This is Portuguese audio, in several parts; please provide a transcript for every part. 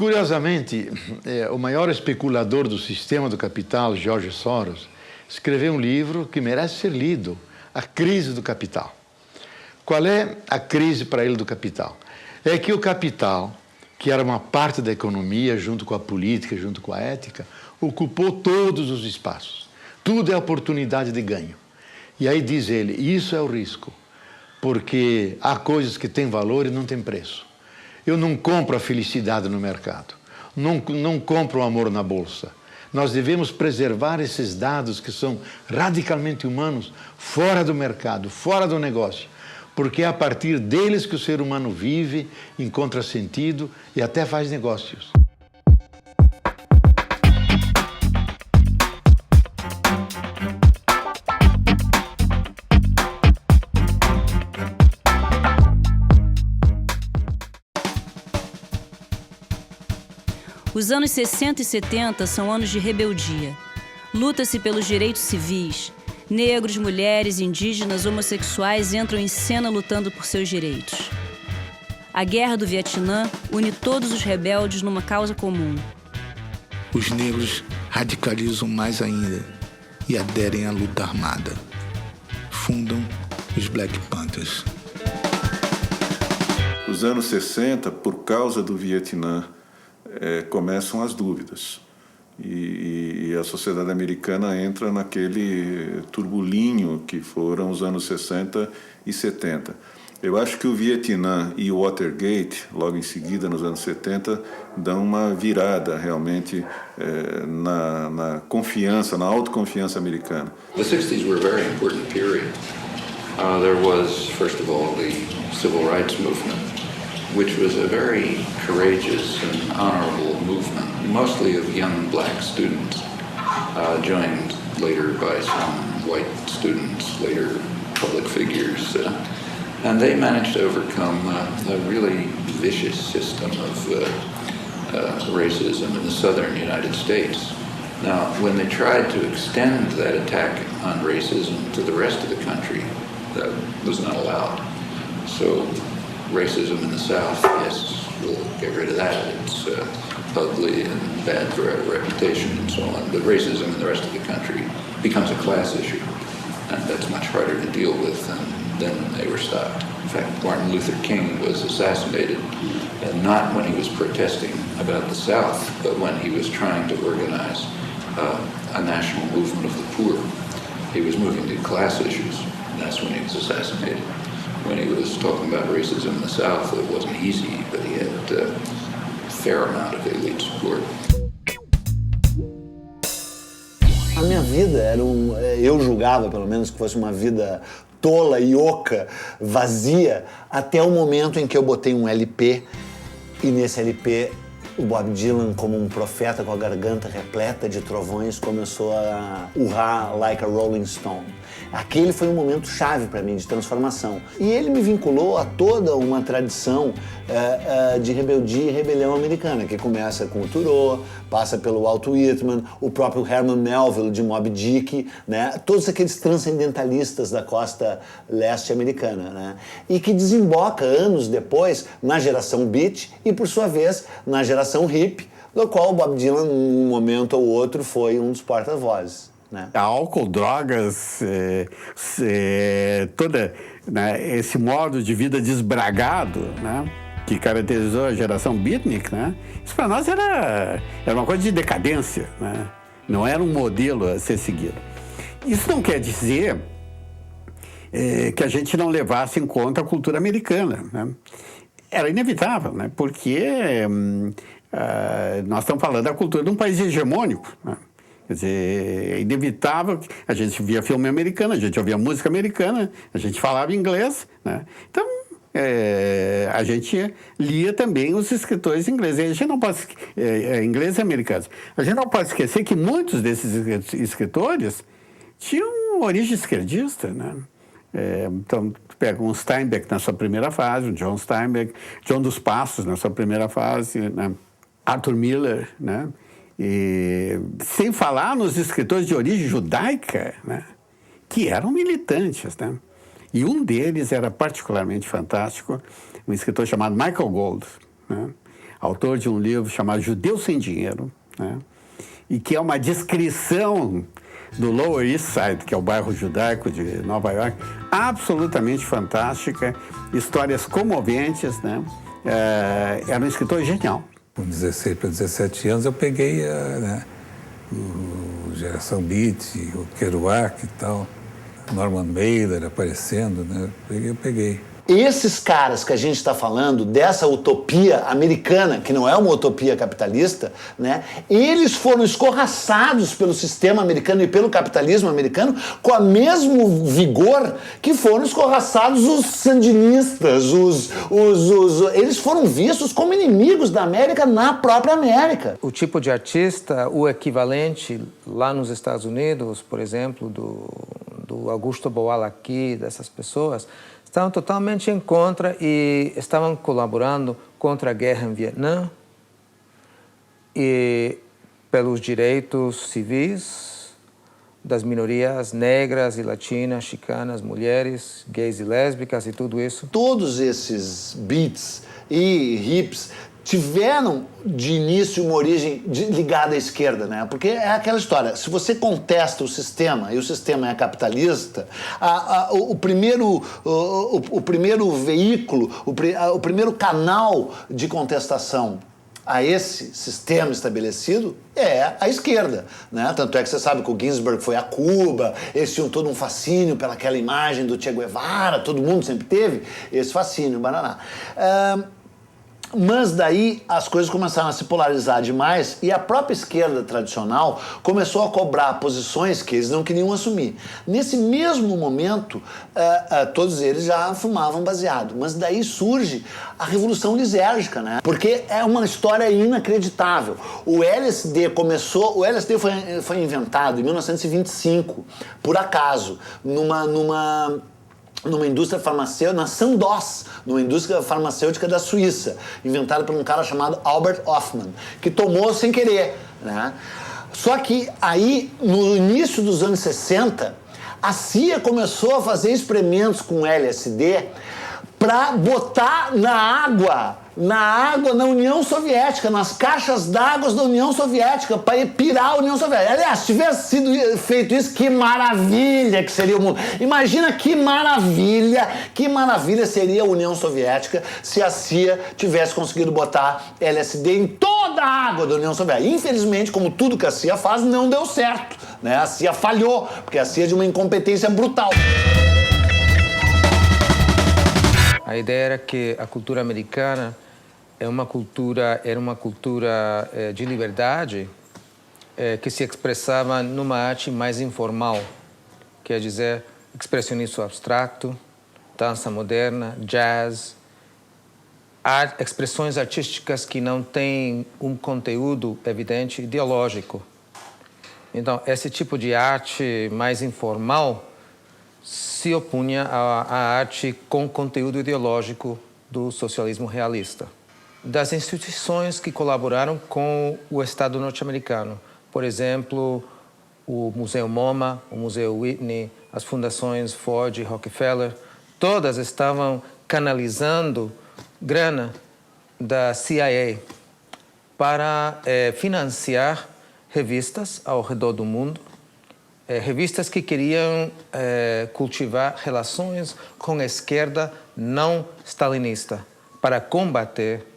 Curiosamente, o maior especulador do sistema do capital, George Soros, escreveu um livro que merece ser lido, A Crise do Capital. Qual é a crise para ele do capital? É que o capital, que era uma parte da economia, junto com a política, junto com a ética, ocupou todos os espaços. Tudo é oportunidade de ganho. E aí diz ele, isso é o risco, porque há coisas que têm valor e não têm preço. Eu não compro a felicidade no mercado, não compro o amor na bolsa. Nós devemos preservar esses dados que são radicalmente humanos fora do mercado, fora do negócio, porque é a partir deles que o ser humano vive, encontra sentido e até faz negócios. Os anos 60 e 70 são anos de rebeldia. Luta-se pelos direitos civis. Negros, mulheres, indígenas, homossexuais entram em cena lutando por seus direitos. A Guerra do Vietnã une todos os rebeldes numa causa comum. Os negros radicalizam mais ainda e aderem à luta armada. Fundam os Black Panthers. Os anos 60, por causa do Vietnã, começam as dúvidas. E a sociedade americana entra naquele turbulinho que foram os anos 60 e 70. Eu acho que o Vietnã e o Watergate, logo em seguida, nos anos 70, dão uma virada realmente na confiança, na autoconfiança americana. The 60s were a very important period. There was, first of all, the Civil Rights Movement, which was a very courageous and honorable movement, mostly of young black students, joined later by some white students, later public figures. And they managed to overcome a really vicious system of racism in the southern United States. Now, when they tried to extend that attack on racism to the rest of the country, that was not allowed. So racism in the South, yes, we'll get rid of that. It's ugly and bad for our reputation and so on. But racism in the rest of the country becomes a class issue, and that's much harder to deal with, and then they were stopped. In fact, Martin Luther King was assassinated, and not when he was protesting about the South, but when he was trying to organize a national movement of the poor. He was moving to class issues, and that's when he was assassinated. When he was talking about racism in the South, it wasn't easy, but he had a fair amount of elite support. A minha vida era eu julgava, pelo menos, que fosse uma vida tola e oca, vazia, até o momento em que eu botei um LP, e nesse LP o Bob Dylan, como um profeta com a garganta repleta de trovões, começou a urrar like a Rolling Stone. Aquele foi um momento chave para mim, de transformação. E ele me vinculou a toda uma tradição de rebeldia e rebelião americana, que começa com o Thoreau, passa pelo Walt Whitman, o próprio Herman Melville de Moby Dick, né? Todos aqueles transcendentalistas da costa leste americana, né? E que desemboca anos depois na geração beat e, por sua vez, na geração hip, do qual o Bob Dylan, num momento ou outro, foi um dos porta-vozes. Né? Álcool, drogas, toda, né, esse modo de vida desbragado, né, que caracterizou a geração beatnik, né, isso para nós era uma coisa de decadência, né, não era um modelo a ser seguido. Isso não quer dizer que a gente não levasse em conta a cultura americana, né? Era inevitável, né, porque nós estamos falando da cultura de um país hegemônico, né? Quer dizer, é inevitável, a gente via filme americano, a gente ouvia música americana, a gente falava inglês, né? Então, a gente lia também os escritores ingleses. A gente não pode, ingleses e americanos. A gente não pode esquecer que muitos desses escritores tinham origem esquerdista, né? Então, tu pega um Steinbeck na sua primeira fase, um John Steinbeck, John dos Passos na sua primeira fase, né? Arthur Miller, né? E, sem falar nos escritores de origem judaica, né, que eram militantes, né? E um deles era particularmente fantástico, um escritor chamado Michael Gold, né? autor de um livro chamado Judeu Sem Dinheiro, né? E que é uma descrição do Lower East Side, que é o bairro judaico de Nova York, absolutamente fantástica, histórias comoventes, né? Era um escritor genial. Com 16 para 17 anos eu peguei o Geração Beat, o Kerouac e tal, Norman Mailer aparecendo, né? Eu peguei. Esses caras que a gente está falando, dessa utopia americana, que não é uma utopia capitalista, né? Eles foram escorraçados pelo sistema americano e pelo capitalismo americano com o mesmo vigor que foram escorraçados os sandinistas, eles foram vistos como inimigos da América na própria América. O tipo de artista, o equivalente lá nos Estados Unidos, por exemplo, do Augusto Boal aqui, dessas pessoas, estavam totalmente em contra e estavam colaborando contra a guerra em Vietnã e pelos direitos civis das minorias negras e latinas, chicanas, mulheres, gays e lésbicas e tudo isso. Todos esses beats e hips tiveram de início uma origem ligada à esquerda, né? Porque é aquela história, se você contesta o sistema e o sistema é capitalista, o primeiro veículo, o primeiro canal de contestação a esse sistema estabelecido é a esquerda, né? Tanto é que você sabe que o Ginsberg foi a Cuba, eles tinham todo um fascínio pelaquela imagem do Che Guevara, todo mundo sempre teve esse fascínio, bananá. Mas daí as coisas começaram a se polarizar demais e a própria esquerda tradicional começou a cobrar posições que eles não queriam assumir. Nesse mesmo momento, todos eles já fumavam baseado, mas daí surge a Revolução Lisérgica, né? Porque é uma história inacreditável. O LSD foi inventado em 1925, por acaso, numa indústria farmacêutica, na Sandoz, numa indústria farmacêutica da Suíça, inventada por um cara chamado Albert Hofmann, que tomou sem querer, né? Só que aí, no início dos anos 60, a CIA começou a fazer experimentos com LSD para botar na água na União Soviética, nas caixas d'água da União Soviética, para pirar a União Soviética. Aliás, se tivesse sido feito isso, que maravilha que seria o mundo. Imagina que maravilha seria a União Soviética se a CIA tivesse conseguido botar LSD em toda a água da União Soviética. Infelizmente, como tudo que a CIA faz, não deu certo, né? A CIA falhou, porque a CIA é de uma incompetência brutal. A ideia era que a cultura americana era uma cultura de liberdade que se expressava numa arte mais informal, quer dizer, expressionismo abstrato, dança moderna, jazz, expressões artísticas que não têm um conteúdo evidente ideológico. Então, esse tipo de arte mais informal se opunha à arte com conteúdo ideológico do socialismo realista. Das instituições que colaboraram com o Estado norte-americano, por exemplo, o Museu MoMA, o Museu Whitney, as fundações Ford e Rockefeller, todas estavam canalizando grana da CIA para financiar revistas ao redor do mundo, revistas que queriam cultivar relações com a esquerda não stalinista para combater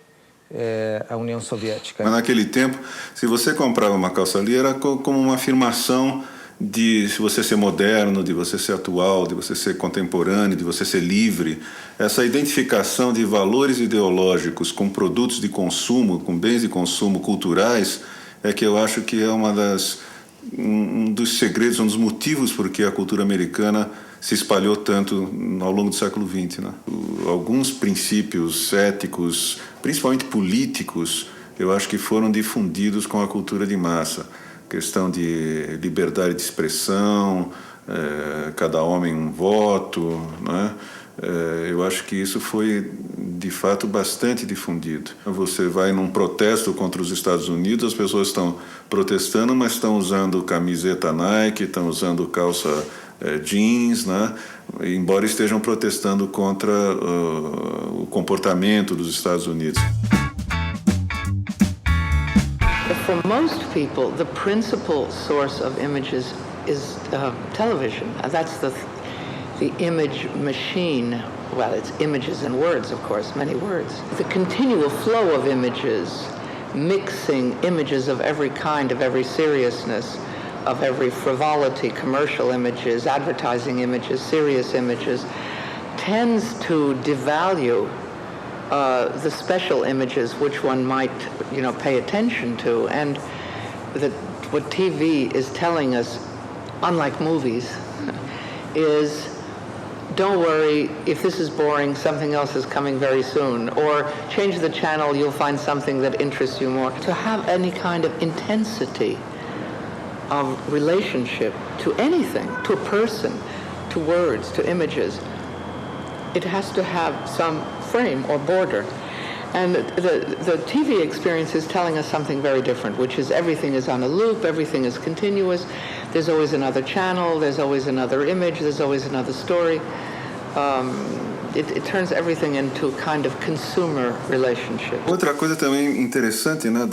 a União Soviética. Mas naquele tempo, se você comprava uma calça ali, era como uma afirmação de você ser moderno, de você ser atual, de você ser contemporâneo, de você ser livre. Essa identificação de valores ideológicos com produtos de consumo, com bens de consumo culturais, é que eu acho que é um dos segredos, um dos motivos por que a cultura americana se espalhou tanto ao longo do século XX, né? Alguns princípios éticos, principalmente políticos, eu acho que foram difundidos com a cultura de massa. Questão de liberdade de expressão, cada homem um voto, né? Eu acho que isso foi, de fato, bastante difundido. Você vai num protesto contra os Estados Unidos, as pessoas estão protestando, mas estão usando camiseta Nike, estão usando calça jeans, né? Embora estejam protestando contra o comportamento dos Estados Unidos. For most people, the principal source of images is television. That's the image machine. Well, it's images and words, of course, many words. The continual flow of images, mixing images of every kind, of every seriousness, of every frivolity, commercial images, advertising images, serious images, tends to devalue the special images which one might, pay attention to. And what TV is telling us, unlike movies, is don't worry, if this is boring, something else is coming very soon. Or change the channel, you'll find something that interests you more. To have any kind of intensity of relationship to anything, to a person, to words, to images, it has to have some frame or border. And the TV experience is telling us something very different, which is everything is on a loop, everything is continuous, there's always another channel, there's always another image, there's always another story. It turns everything into a kind of consumer relationship. Outra coisa também interessante, né,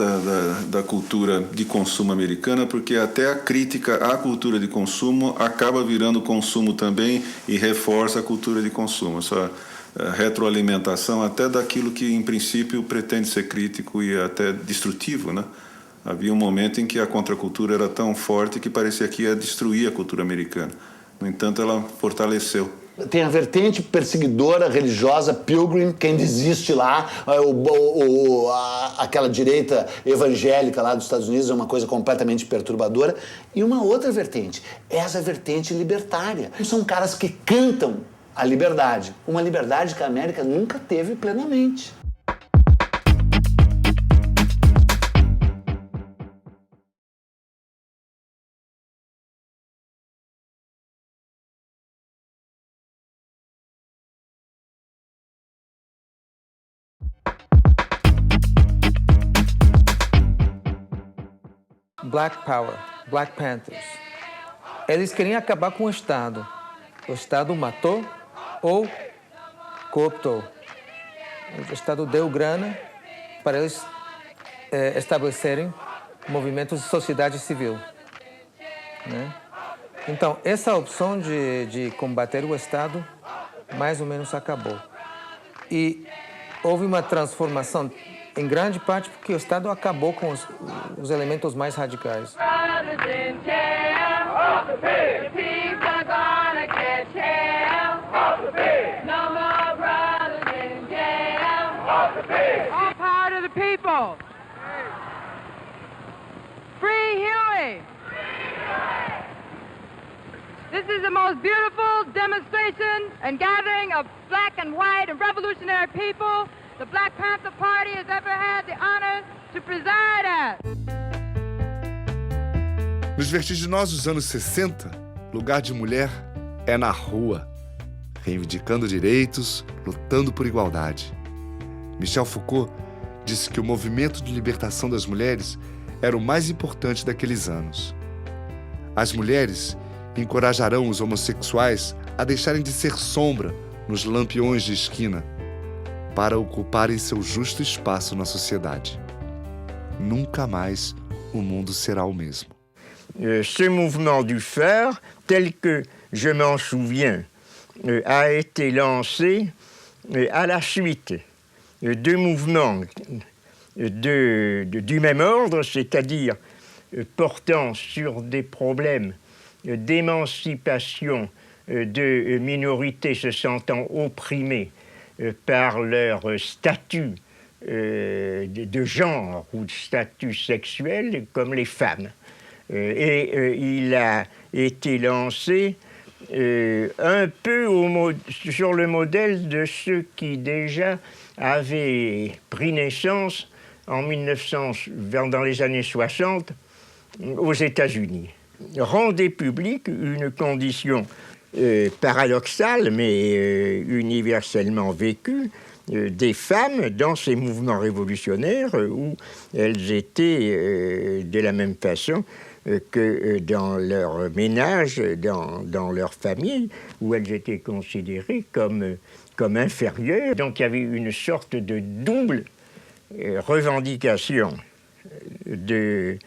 da cultura de consumo americana, porque até a crítica à cultura de consumo acaba virando consumo também e reforça a cultura de consumo. Essa retroalimentação até daquilo que em princípio pretende ser crítico e até destrutivo, né? Havia um momento em que a contracultura era tão forte que parecia que ia destruir a cultura americana. No entanto, ela fortaleceu. Tem a vertente perseguidora, religiosa, Pilgrim, quem desiste lá, aquela direita evangélica lá dos Estados Unidos é uma coisa completamente perturbadora. E uma outra vertente, essa vertente libertária. São caras que cantam a liberdade, uma liberdade que a América nunca teve plenamente. Black Power, Black Panthers. Eles queriam acabar com o Estado. O Estado matou ou cooptou. O Estado deu grana para eles estabelecerem movimentos de sociedade civil, né? Então, essa opção de combater o Estado mais ou menos acabou. E houve uma transformação, em grande parte porque o Estado acabou com os elementos mais radicais. All power to the people. Free Huey. This is the most beautiful demonstration and gathering of black and white and revolutionary people the Black Panther Party has ever had the honor to preside at. Nos vertiginosos anos 60, lugar de mulher é na rua, reivindicando direitos, lutando por igualdade. Michel Foucault disse que o movimento de libertação das mulheres era o mais importante daqueles anos. As mulheres encorajarão os homossexuais a deixarem de ser sombra nos lampiões de esquina para ocuparem seu justo espaço na sociedade. Nunca mais o mundo será o mesmo. Ce mouvement du phare, tel que je m'en souviens, a été lancé à la suite de mouvements du même ordre, c'est-à-dire portant sur des problèmes d'émancipation de minorités se sentant opprimées par leur statut de genre ou de statut sexuel, comme les femmes. Il a été lancé un peu sur le modèle de ceux qui déjà avaient pris naissance en dans les années 60 aux États-Unis. Rendait publique une condition paradoxale mais universellement vécue des femmes dans ces mouvements révolutionnaires où elles étaient de la même façon que dans leur ménage, dans leur famille, où elles étaient considérées comme inférieures. Donc il y avait une sorte de double revendication de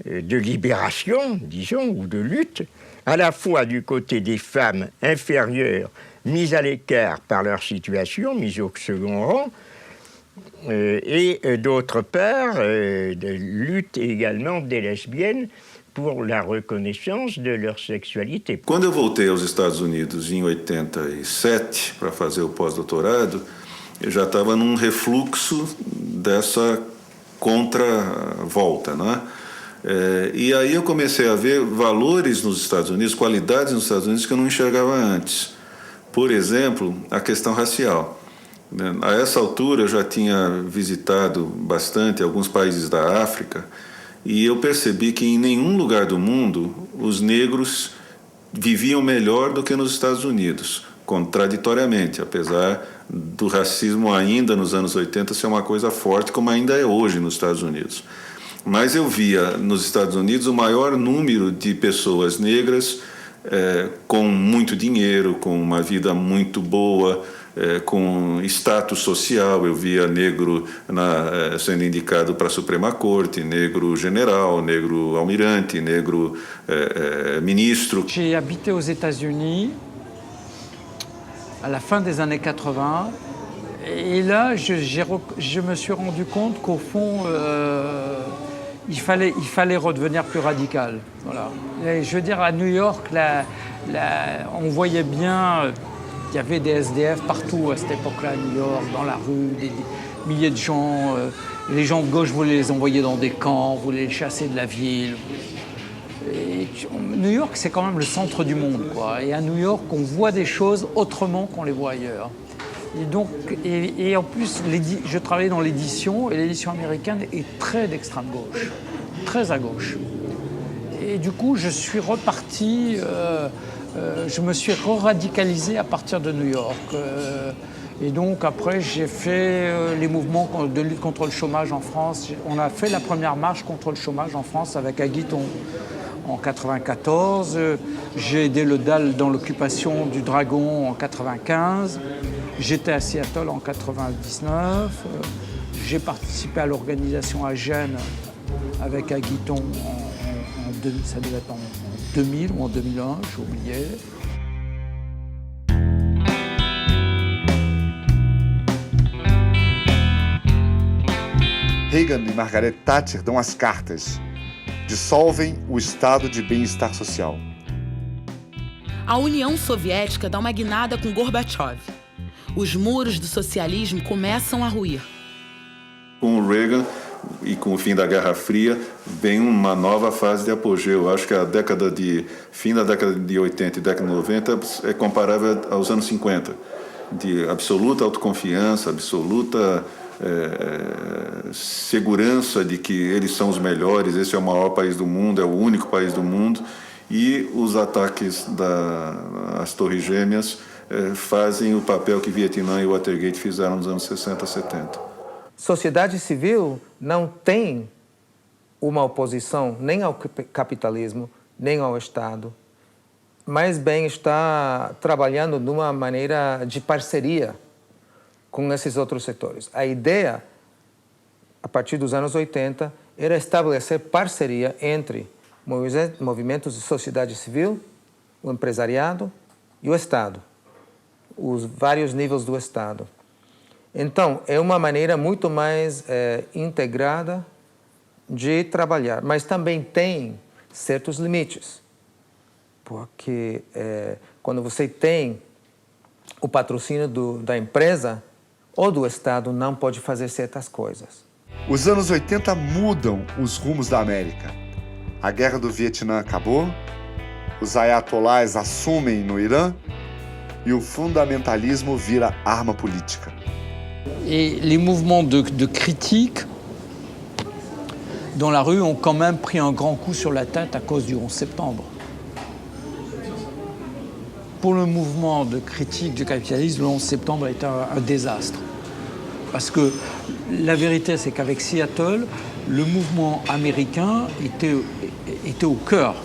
libération, disons, ou de lutte, à la fois du côté des femmes inférieures, mises à l'écart par leur situation, mises au second rang, et d'autre part, de lutte également des lesbiennes pour la reconnaissance de leur sexualité. Quando eu voltei aos Estados Unidos em 87 para fazer o pós-doutorado, eu já estava num refluxo dessa contra-volta, né? E aí eu comecei a ver valores nos Estados Unidos, qualidades nos Estados Unidos que eu não enxergava antes. Por exemplo, a questão racial. A essa altura eu já tinha visitado bastante alguns países da África e eu percebi que em nenhum lugar do mundo os negros viviam melhor do que nos Estados Unidos, contraditoriamente, apesar do racismo ainda nos anos 80 ser uma coisa forte, como ainda é hoje nos Estados Unidos. Mas eu via nos Estados Unidos o maior número de pessoas negras com muito dinheiro, com uma vida muito boa, com status social. Eu via negro sendo indicado para a Suprema Corte, negro general, negro almirante, negro ministro. J'ai habité aux États-Unis à la fin des années 80 et là je me suis rendu compte qu'au fond il fallait redevenir plus radical. Voilà. Et je veux dire, à New York, on voyait bien qu'il y avait des SDF partout à cette époque-là, à New York, dans la rue, des milliers de gens. Les gens de gauche voulaient les envoyer dans des camps, voulaient les chasser de la ville. Et New York, c'est quand même le centre du monde, quoi. Et à New York, on voit des choses autrement qu'on les voit ailleurs. Et donc, et en plus, je travaillais dans l'édition, et l'édition américaine est très d'extrême gauche, très à gauche. Et du coup, je suis reparti, je me suis re-radicalisé à partir de New York. Et donc, après, j'ai fait les mouvements de lutte contre le chômage en France. On a fait la première marche contre le chômage en France avec Aguiton en 94. J'ai aidé le DAL dans l'occupation du Dragon en 95. J'étais à Seattle en 99. J'ai participé à l'organisation à Gênes avec Aguiton ça devait être en 2000 ou en 2001, j'ai oublié. Reagan e Margaret Thatcher dão as cartas. Dissolvem o estado de bem-estar social. A União Soviética dá uma guinada com Gorbachev. Os muros do socialismo começam a ruir. Com o Reagan e com o fim da Guerra Fria, vem uma nova fase de apogeu. Eu acho que fim da década de 80 e década de 90 é comparável aos anos 50, de absoluta autoconfiança, absoluta segurança de que eles são os melhores, esse é o maior país do mundo, é o único país do mundo, e os ataques às Torres Gêmeas fazem o papel que Vietnã e Watergate fizeram nos anos 60, 70. Sociedade civil não tem uma oposição nem ao capitalismo, nem ao Estado, mas bem está trabalhando de uma maneira de parceria com esses outros setores. A ideia, a partir dos anos 80, era estabelecer parceria entre movimentos de sociedade civil, o empresariado e o Estado, os vários níveis do Estado. Então, é uma maneira muito mais integrada de trabalhar, mas também tem certos limites, porque quando você tem o patrocínio da empresa ou do Estado, não pode fazer certas coisas. Os anos 80 mudam os rumos da América. A Guerra do Vietnã acabou, os ayatollahs assumem no Irã e o fundamentalismo vira arma política. Et les mouvements de critique dans la rue ont quand même pris un grand coup sur la tête à cause du 11 septembre. Pour le mouvement de critique du capitalisme, le 11 septembre a été un désastre. Parce que la vérité, c'est qu'avec Seattle, le mouvement américain était au cœur.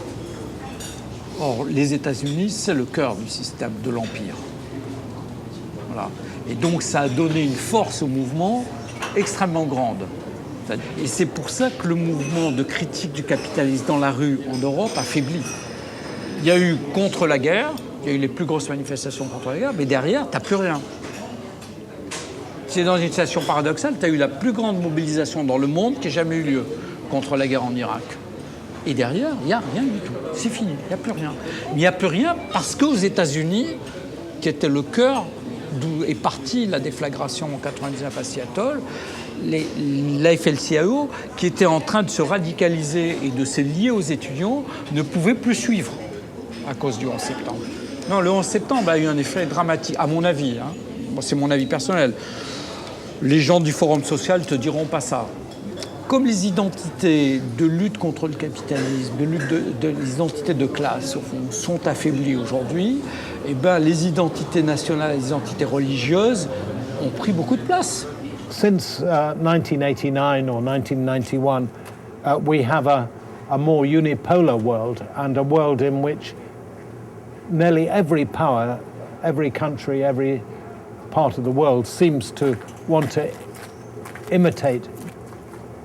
Or, les États-Unis, c'est le cœur du système de l'Empire. Voilà. Et donc, ça a donné une force au mouvement extrêmement grande. Et c'est pour ça que le mouvement de critique du capitalisme dans la rue en Europe a faibli. Il y a eu contre la guerre, il y a eu les plus grosses manifestations contre la guerre, mais derrière, tu n'as plus rien. C'est dans une situation paradoxale, tu as eu la plus grande mobilisation dans le monde qui ait jamais eu lieu contre la guerre en Irak. Et derrière, il n'y a rien du tout. C'est fini, il n'y a plus rien. Il n'y a plus rien parce qu'aux États-Unis, qui était le cœur d'où est partie la déflagration en 99 à Seattle, l'AFL-CIO, qui était en train de se radicaliser et de se lier aux étudiants, ne pouvait plus suivre à cause du 11 septembre. Non, le 11 septembre a eu un effet dramatique, à mon avis. Hein. Bon, c'est mon avis personnel. Les gens du Forum social ne te diront pas ça. Comme les identités de lutte contre le capitalisme, les identités de classe, au fond, sont affaiblies aujourd'hui, eh ben, les identités nationales, les identités religieuses ont pris beaucoup de place. Since 1989 or 1991, we have a more unipolar world, and a world in which nearly every power, every country, every part of the world seems to want to imitate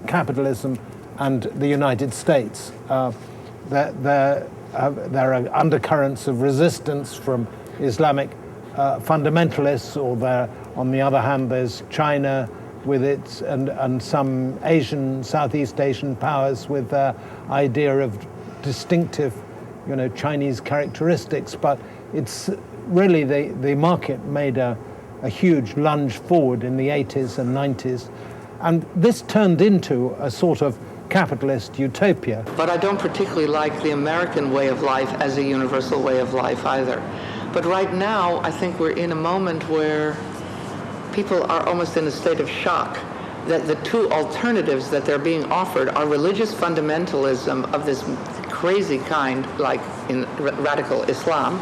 capitalism and the United States. There are undercurrents of resistance from Islamic fundamentalists, or on the other hand, there's China with its and some Asian, Southeast Asian powers with their idea of distinctive, Chinese characteristics. But it's really the market made a huge lunge forward in the 80s and 90s. And this turned into a sort of capitalist utopia. But I don't particularly like the American way of life as a universal way of life either. But right now, I think we're in a moment where people are almost in a state of shock that the two alternatives that they're being offered are religious fundamentalism of this crazy kind, like in radical Islam,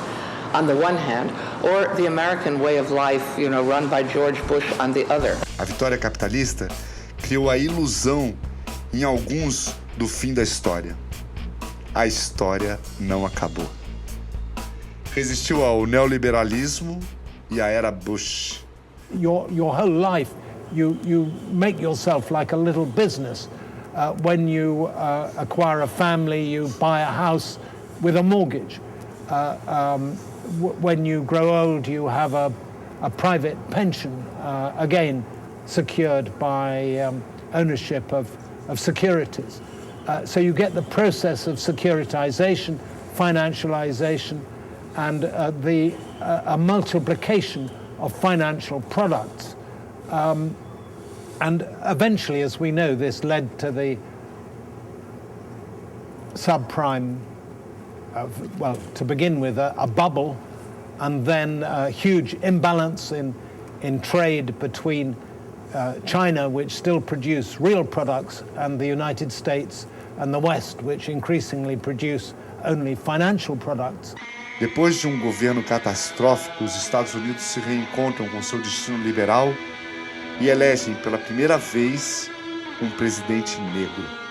on the one hand, or the American way of life, run by George Bush on the other. A vitória capitalista criou a ilusão em alguns do fim da história. A história não acabou. Resistiu ao neoliberalismo e à era Bush. Your whole life, you make yourself like a little business. When you acquire a family, you buy a house with a mortgage. When you grow old, you have a private pension, again secured by ownership of securities. So you get the process of securitization, financialization, and a multiplication of financial products. And eventually, as we know, this led to the subprime, to begin with, a bubble, and then a huge imbalance in trade between China, which still produce real products, and the United States and the West, which increasingly produce only financial products. Depois de um governo catastrófico, os Estados Unidos se reencontram com seu destino liberal e elegem pela primeira vez um presidente negro.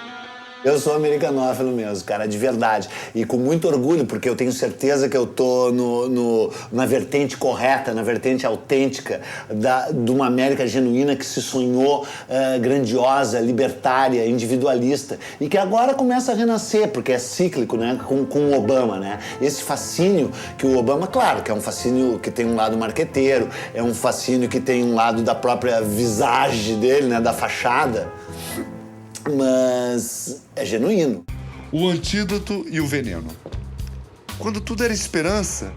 Eu sou americanófilo mesmo, cara, de verdade. E com muito orgulho, porque eu tenho certeza que eu tô na vertente correta, na vertente autêntica de uma América genuína que se sonhou grandiosa, libertária, individualista. E que agora começa a renascer, porque é cíclico, né? Com o Obama, né? Esse fascínio que o Obama, claro, que é um fascínio que tem um lado marqueteiro, é um fascínio que tem um lado da própria visage dele, né? Da fachada. Mas é genuíno. O antídoto e o veneno. Quando tudo era esperança,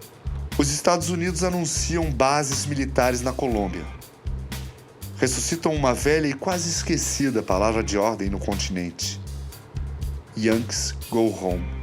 os Estados Unidos anunciam bases militares na Colômbia. Ressuscitam uma velha e quase esquecida palavra de ordem no continente. Yankees go home.